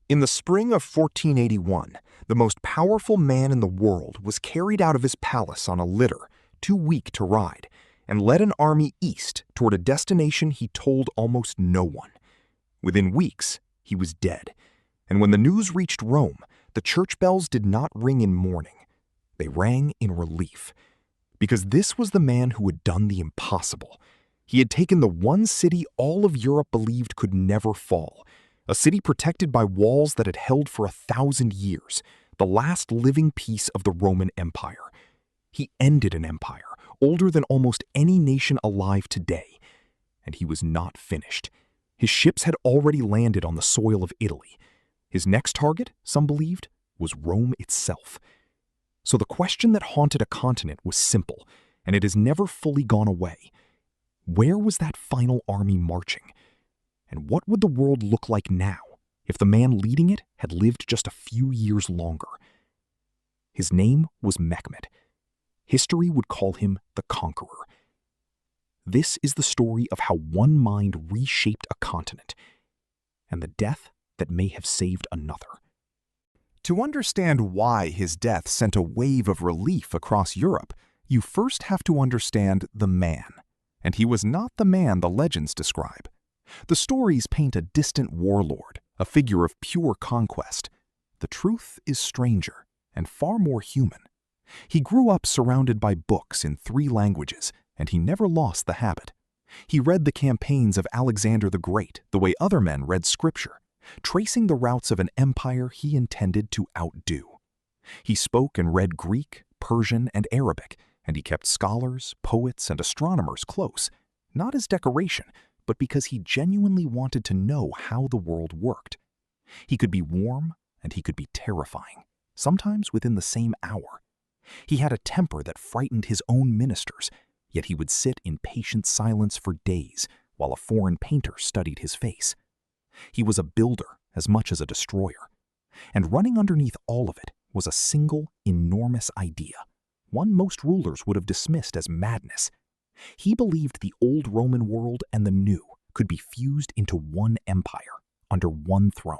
In the spring of 1481, the most powerful man in the world was carried out of his palace on a litter, too weak to ride, and led an army east toward a destination he told almost no one. Within weeks, he was dead, and when the news reached Rome, the church bells did not ring in mourning. They rang in relief, because this was the man who had done the impossible. He had taken the one city all of Europe believed could never fall, a city protected by walls that had held for 1,000 years, the last living piece of the Roman Empire. He ended an empire older than almost any nation alive today, and he was not finished. His ships had already landed on the soil of Italy. His next target, some believed, was Rome itself. So the question that haunted a continent was simple, and it has never fully gone away. Where was that final army marching? And what would the world look like now if the man leading it had lived just a few years longer? His name was Mehmed. History would call him the Conqueror. This is the story of how one mind reshaped a continent, and the death that may have saved another. To understand why his death sent a wave of relief across Europe, you first have to understand the man. And he was not the man the legends describe. The stories paint a distant warlord, a figure of pure conquest. The truth is stranger and far more human. He grew up surrounded by books in 3 languages, and he never lost the habit. He read the campaigns of Alexander the Great the way other men read scripture, tracing the routes of an empire he intended to outdo. He spoke and read Greek, Persian, and Arabic, and he kept scholars, poets, and astronomers close, not as decoration, but because he genuinely wanted to know how the world worked. He could be warm, and he could be terrifying, sometimes within the same hour. He had a temper that frightened his own ministers, yet he would sit in patient silence for days while a foreign painter studied his face. He was a builder as much as a destroyer, and running underneath all of it was a single, enormous idea, one most rulers would have dismissed as madness. He believed the old Roman world and the new could be fused into one empire, under one throne,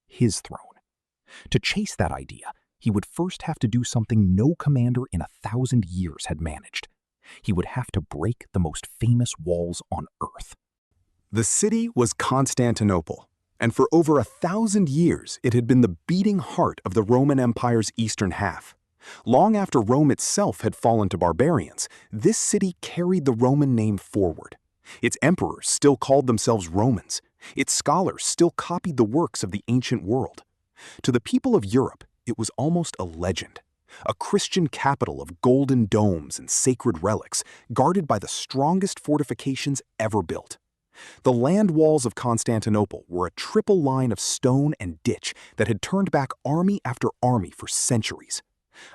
his throne. To chase that idea, he would first have to do something no commander in 1,000 years had managed. He would have to break the most famous walls on Earth. The city was Constantinople, and for over 1,000 years it had been the beating heart of the Roman Empire's eastern half. Long after Rome itself had fallen to barbarians, this city carried the Roman name forward. Its emperors still called themselves Romans. Its scholars still copied the works of the ancient world. To the people of Europe, it was almost a legend, a Christian capital of golden domes and sacred relics, guarded by the strongest fortifications ever built. The land walls of Constantinople were a triple line of stone and ditch that had turned back army after army for centuries.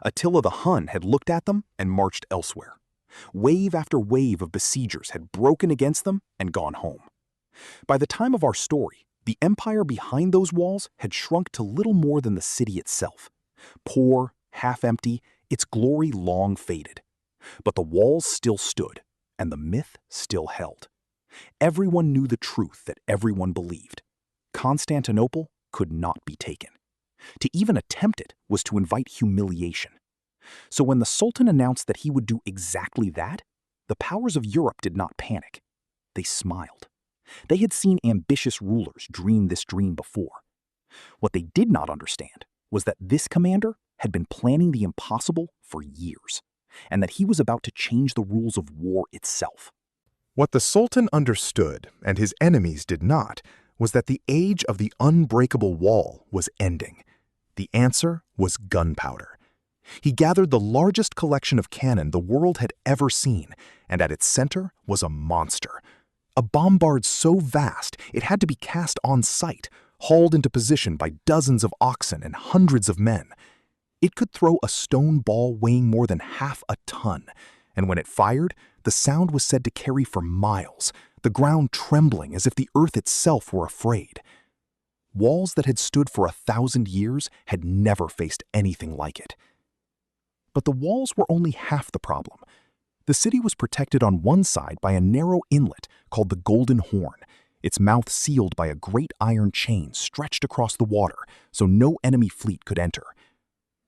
Attila the Hun had looked at them and marched elsewhere. Wave after wave of besiegers had broken against them and gone home. By the time of our story, the empire behind those walls had shrunk to little more than the city itself. Poor, half-empty, its glory long faded. But the walls still stood, and the myth still held. Everyone knew the truth that everyone believed. Constantinople could not be taken. To even attempt it was to invite humiliation. So when the Sultan announced that he would do exactly that, the powers of Europe did not panic. They smiled. They had seen ambitious rulers dream this dream before. What they did not understand was that this commander had been planning the impossible for years, and that he was about to change the rules of war itself. What the Sultan understood, and his enemies did not, was that the age of the unbreakable wall was ending. The answer was gunpowder. He gathered the largest collection of cannon the world had ever seen, and at its center was a monster. A bombard so vast it had to be cast on sight, hauled into position by dozens of oxen and hundreds of men. It could throw a stone ball weighing more than half a ton, and when it fired, the sound was said to carry for miles, the ground trembling as if the earth itself were afraid. Walls that had stood for 1,000 years had never faced anything like it. But the walls were only half the problem. The city was protected on one side by a narrow inlet called the Golden Horn. its mouth sealed by a great iron chain stretched across the water so no enemy fleet could enter.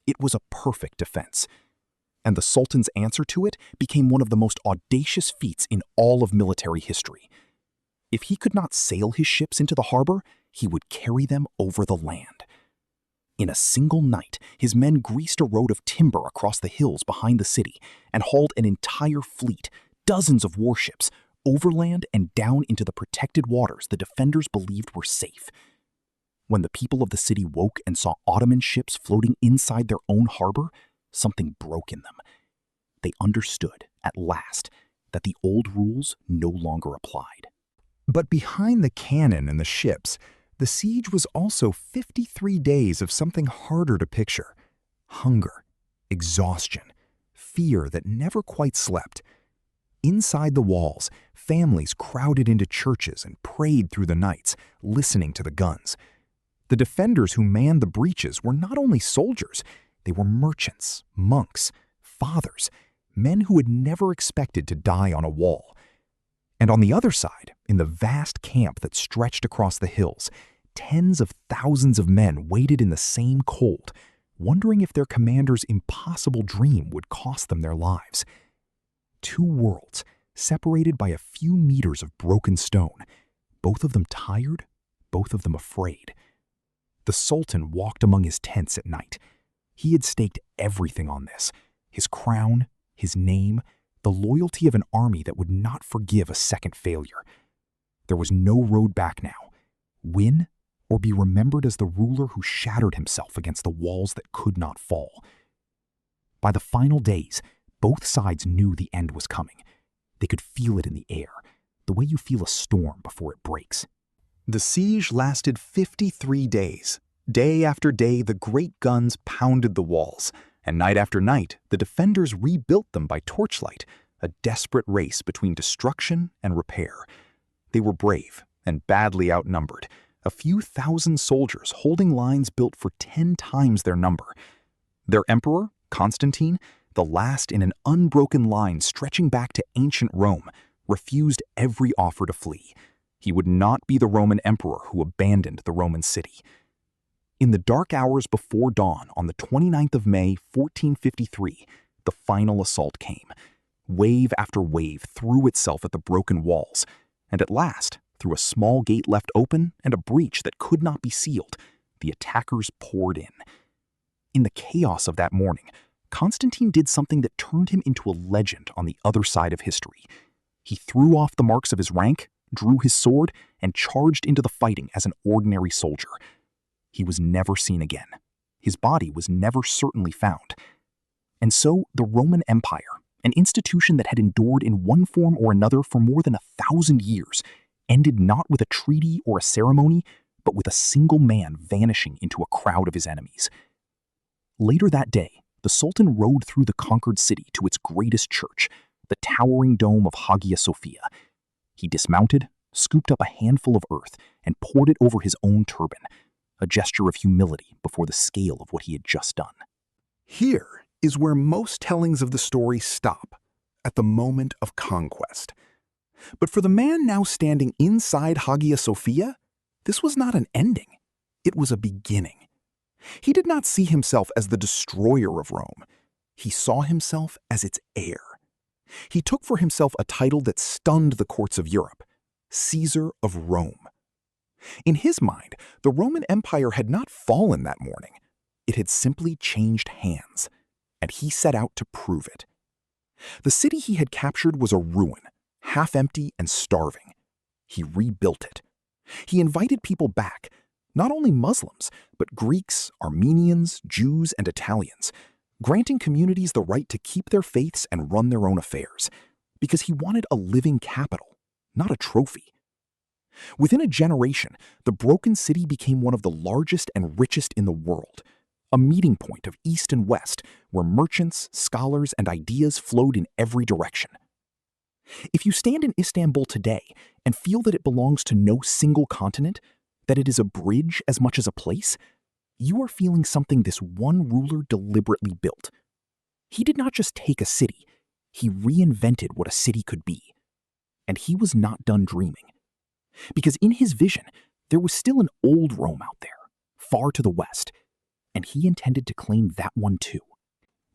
It was a perfect defense, and the Sultan's answer to it became one of the most audacious feats in all of military history. If he could not sail his ships into the harbor, he would carry them over the land. In a single night, his men greased a road of timber across the hills behind the city and hauled an entire fleet, dozens of warships, overland and down into the protected waters the defenders believed were safe. When the people of the city woke and saw Ottoman ships floating inside their own harbor, something broke in them. They understood, at last, that the old rules no longer applied. But behind the cannon and the ships, the siege was also 53 days of something harder to picture: hunger, exhaustion, fear that never quite slept. Inside the walls, families crowded into churches and prayed through the nights, listening to the guns. The defenders who manned the breaches were not only soldiers, they were merchants, monks, fathers, men who had never expected to die on a wall. And on the other side, in the vast camp that stretched across the hills, tens of thousands of men waited in the same cold, wondering if their commander's impossible dream would cost them their lives. Two worlds, separated by a few meters of broken stone, both of them tired, both of them afraid. The Sultan walked among his tents at night. He had staked everything on this: his crown, his name, the loyalty of an army that would not forgive a second failure. There was no road back now: win or be remembered as the ruler who shattered himself against the walls that could not fall. By the final days, both sides knew the end was coming. They could feel it in the air, the way you feel a storm before it breaks. The siege lasted 53 days. Day after day, the great guns pounded the walls, and night after night, the defenders rebuilt them by torchlight, a desperate race between destruction and repair. They were brave and badly outnumbered, a few thousand soldiers holding lines built for 10 times their number. Their emperor, Constantine, the last in an unbroken line stretching back to ancient Rome, refused every offer to flee. He would not be the Roman emperor who abandoned the Roman city. In the dark hours before dawn on the 29th of May, 1453, the final assault came. Wave after wave threw itself at the broken walls, and at last, through a small gate left open and a breach that could not be sealed, the attackers poured in. In the chaos of that morning, Constantine did something that turned him into a legend on the other side of history. He threw off the marks of his rank, drew his sword, and charged into the fighting as an ordinary soldier. He was never seen again. His body was never certainly found. And so the Roman Empire, an institution that had endured in one form or another for more than 1,000 years, ended not with a treaty or a ceremony, but with a single man vanishing into a crowd of his enemies. Later that day, the Sultan rode through the conquered city to its greatest church, the towering dome of Hagia Sophia. He dismounted, scooped up a handful of earth, and poured it over his own turban, a gesture of humility before the scale of what he had just done. Here is where most tellings of the story stop, at the moment of conquest. But for the man now standing inside Hagia Sophia, this was not an ending. It was a beginning. He did not see himself as the destroyer of Rome. He saw himself as its heir. He took for himself a title that stunned the courts of Europe: Caesar of Rome. In his mind, the Roman Empire had not fallen that morning. It had simply changed hands, and he set out to prove it. The city he had captured was a ruin, half empty and starving. He rebuilt it. He invited people back, not only Muslims, but Greeks, Armenians, Jews, and Italians, granting communities the right to keep their faiths and run their own affairs, because he wanted a living capital, not a trophy. Within a generation, the broken city became one of the largest and richest in the world, a meeting point of East and West where merchants, scholars, and ideas flowed in every direction. If you stand in Istanbul today and feel that it belongs to no single continent, that it is a bridge as much as a place, you are feeling something this one ruler deliberately built. He did not just take a city, he reinvented what a city could be. And he was not done dreaming. Because in his vision, there was still an old Rome out there, far to the west, and he intended to claim that one too.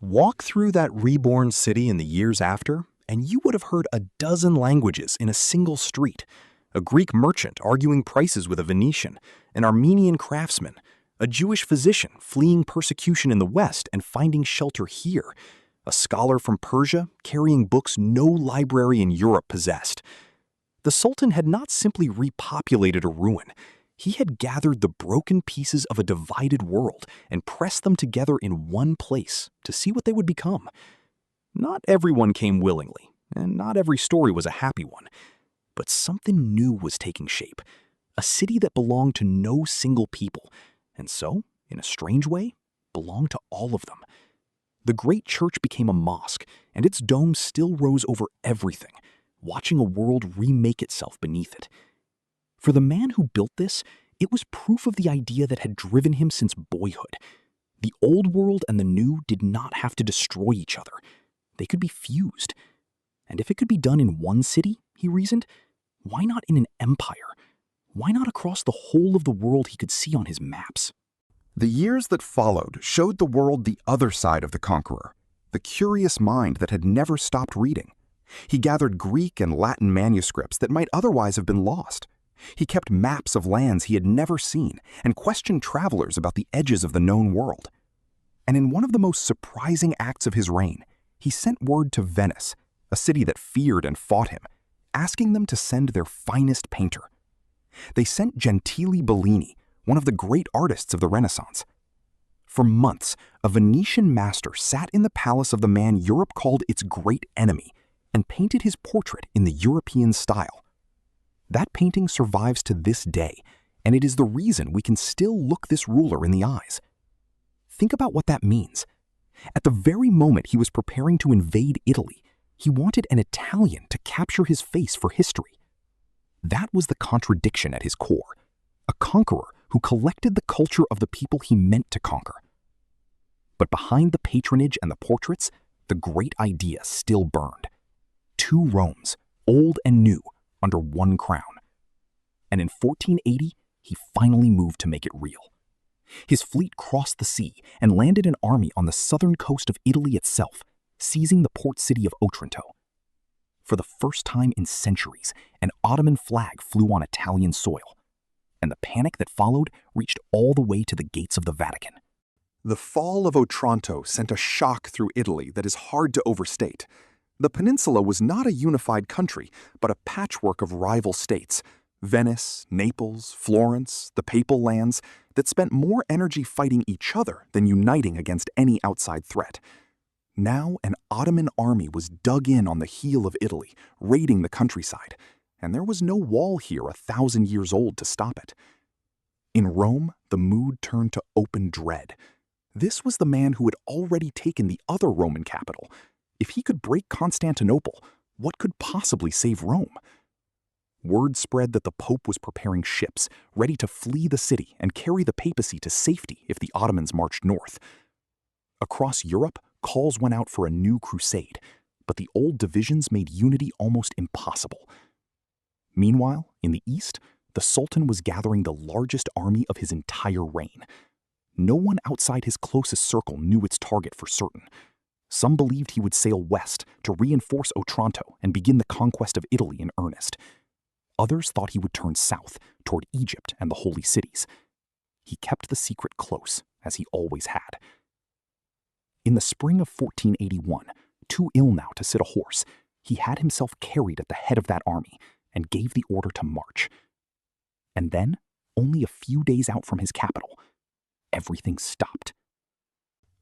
Walk through that reborn city in the years after, and you would have heard a dozen languages in a single street. A Greek merchant arguing prices with a Venetian, an Armenian craftsman, a Jewish physician fleeing persecution in the West and finding shelter here, a scholar from Persia carrying books no library in Europe possessed. The Sultan had not simply repopulated a ruin. He had gathered the broken pieces of a divided world and pressed them together in one place to see what they would become. Not everyone came willingly, and not every story was a happy one. But something new was taking shape, a city that belonged to no single people, and so, in a strange way, belonged to all of them. The great church became a mosque, and its dome still rose over everything, watching a world remake itself beneath it. For the man who built this, it was proof of the idea that had driven him since boyhood. The old world and the new did not have to destroy each other. They could be fused. And if it could be done in one city, he reasoned, why not in an empire? Why not across the whole of the world he could see on his maps? The years that followed showed the world the other side of the conqueror, the curious mind that had never stopped reading. He gathered Greek and Latin manuscripts that might otherwise have been lost. He kept maps of lands he had never seen and questioned travelers about the edges of the known world. And in one of the most surprising acts of his reign, he sent word to Venice, a city that feared and fought him, asking them to send their finest painter. They sent Gentile Bellini, one of the great artists of the Renaissance. For months, a Venetian master sat in the palace of the man Europe called its great enemy and painted his portrait in the European style. That painting survives to this day, and it is the reason we can still look this ruler in the eyes. Think about what that means. At the very moment he was preparing to invade Italy, he wanted an Italian to capture his face for history. That was the contradiction at his core, a conqueror who collected the culture of the people he meant to conquer. But behind the patronage and the portraits, the great idea still burned. Two Romes, old and new, under one crown. And in 1480, he finally moved to make it real. His fleet crossed the sea and landed an army on the southern coast of Italy itself, seizing the port city of Otranto. For the first time in centuries, an Ottoman flag flew on Italian soil, and the panic that followed reached all the way to the gates of the Vatican. The fall of Otranto sent a shock through Italy that is hard to overstate. The peninsula was not a unified country, but a patchwork of rival states, Venice, Naples, Florence, the Papal lands, that spent more energy fighting each other than uniting against any outside threat. Now an Ottoman army was dug in on the heel of Italy, raiding the countryside, and there was no wall here 1,000 years old to stop it. In Rome, the mood turned to open dread. This was the man who had already taken the other Roman capital. If he could break Constantinople, what could possibly save Rome? Word spread that the Pope was preparing ships, ready to flee the city and carry the papacy to safety if the Ottomans marched north. Across Europe, calls went out for a new crusade, but the old divisions made unity almost impossible. Meanwhile, in the east, the Sultan was gathering the largest army of his entire reign. No one outside his closest circle knew its target for certain. Some believed he would sail west to reinforce Otranto and begin the conquest of Italy in earnest. Others thought he would turn south, toward Egypt and the holy cities. He kept the secret close, as he always had. In the spring of 1481, too ill now to sit a horse, he had himself carried at the head of that army and gave the order to march. And then, only a few days out from his capital, everything stopped.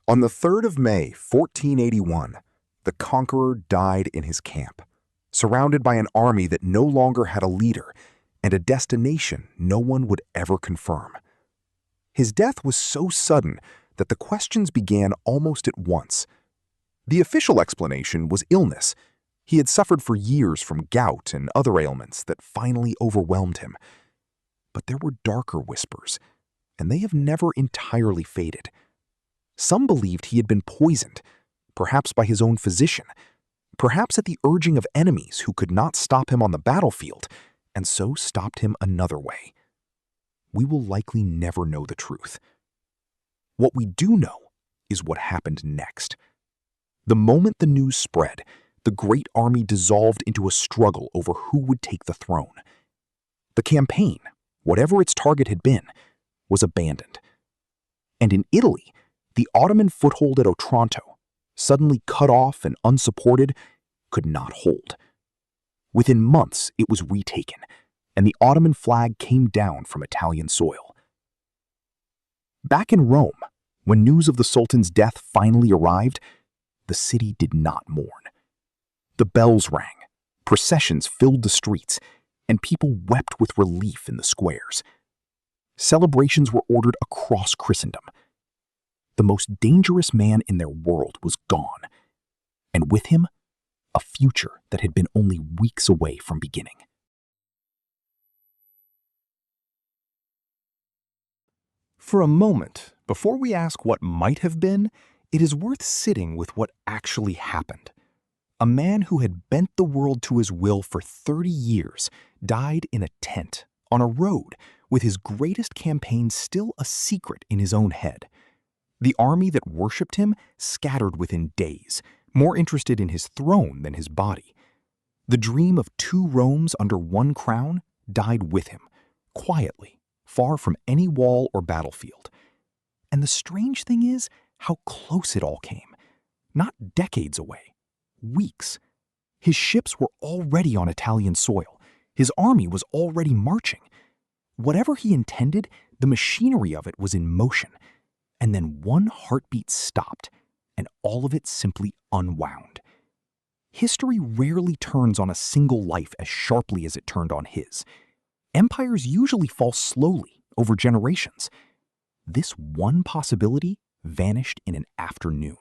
On the 3rd of May, 1481, the conqueror died in his camp, surrounded by an army that no longer had a leader and a destination no one would ever confirm. His death was so sudden that the questions began almost at once. The official explanation was illness. He had suffered for years from gout and other ailments that finally overwhelmed him. But there were darker whispers, and they have never entirely faded. Some believed he had been poisoned, perhaps by his own physician, perhaps at the urging of enemies who could not stop him on the battlefield, and so stopped him another way. We will likely never know the truth. What we do know is what happened next. The moment the news spread, the great army dissolved into a struggle over who would take the throne. The campaign, whatever its target had been, was abandoned. And in Italy, the Ottoman foothold at Otranto, suddenly cut off and unsupported, could not hold. Within months, it was retaken, and the Ottoman flag came down from Italian soil. Back in Rome, when news of the Sultan's death finally arrived, the city did not mourn. The bells rang, processions filled the streets, and people wept with relief in the squares. Celebrations were ordered across Christendom. The most dangerous man in their world was gone, and with him, a future that had been only weeks away from beginning. For a moment, before we ask what might have been, it is worth sitting with what actually happened. A man who had bent the world to his will for 30 years died in a tent, on a road, with his greatest campaign still a secret in his own head. The army that worshipped him scattered within days, more interested in his throne than his body. The dream of two Romes under one crown died with him, quietly, far from any wall or battlefield. And the strange thing is how close it all came. Not decades away, weeks. His ships were already on Italian soil. His army was already marching. Whatever he intended, the machinery of it was in motion. And then one heartbeat stopped, and all of it simply unwound. History rarely turns on a single life as sharply as it turned on his. Empires usually fall slowly, over generations. This one possibility vanished in an afternoon,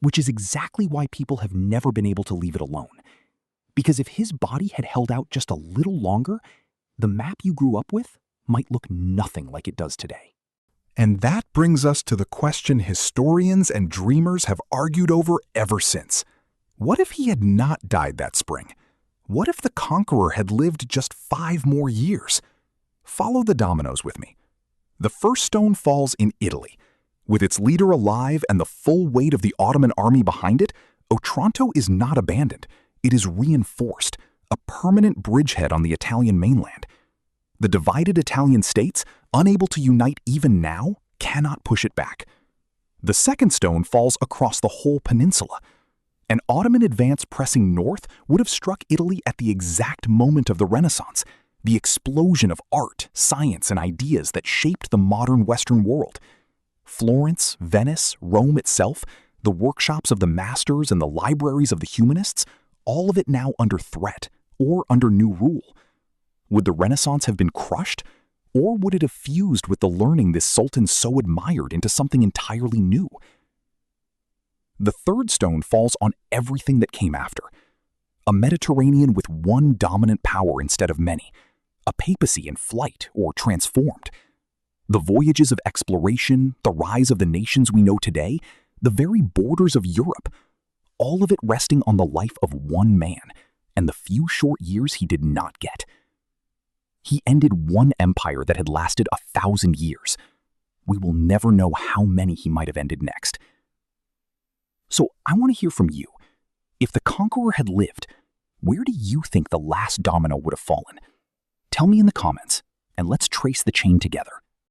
which is exactly why people have never been able to leave it alone. Because if his body had held out just a little longer, the map you grew up with might look nothing like it does today. And that brings us to the question historians and dreamers have argued over ever since. What if he had not died that spring? What if the Conqueror had lived just 5 more years? Follow the dominoes with me. The first stone falls in Italy. With its leader alive and the full weight of the Ottoman army behind it, Otranto is not abandoned. It is reinforced, a permanent bridgehead on the Italian mainland. The divided Italian states, unable to unite even now, cannot push it back. The second stone falls across the whole peninsula. An Ottoman advance pressing north would have struck Italy at the exact moment of the Renaissance, the explosion of art, science, and ideas that shaped the modern Western world. Florence, Venice, Rome itself, the workshops of the masters and the libraries of the humanists, all of it now under threat or under new rule. Would the Renaissance have been crushed, or would it have fused with the learning this Sultan so admired into something entirely new? The third stone falls on everything that came after. A Mediterranean with one dominant power instead of many. A papacy in flight or transformed. The voyages of exploration, the rise of the nations we know today, the very borders of Europe, all of it resting on the life of one man and the few short years he did not get. He ended one empire that had lasted 1,000 years. We will never know how many he might have ended next. So I want to hear from you. If the Conqueror had lived, where do you think the last domino would have fallen? Tell me in the comments, and let's trace the chain together.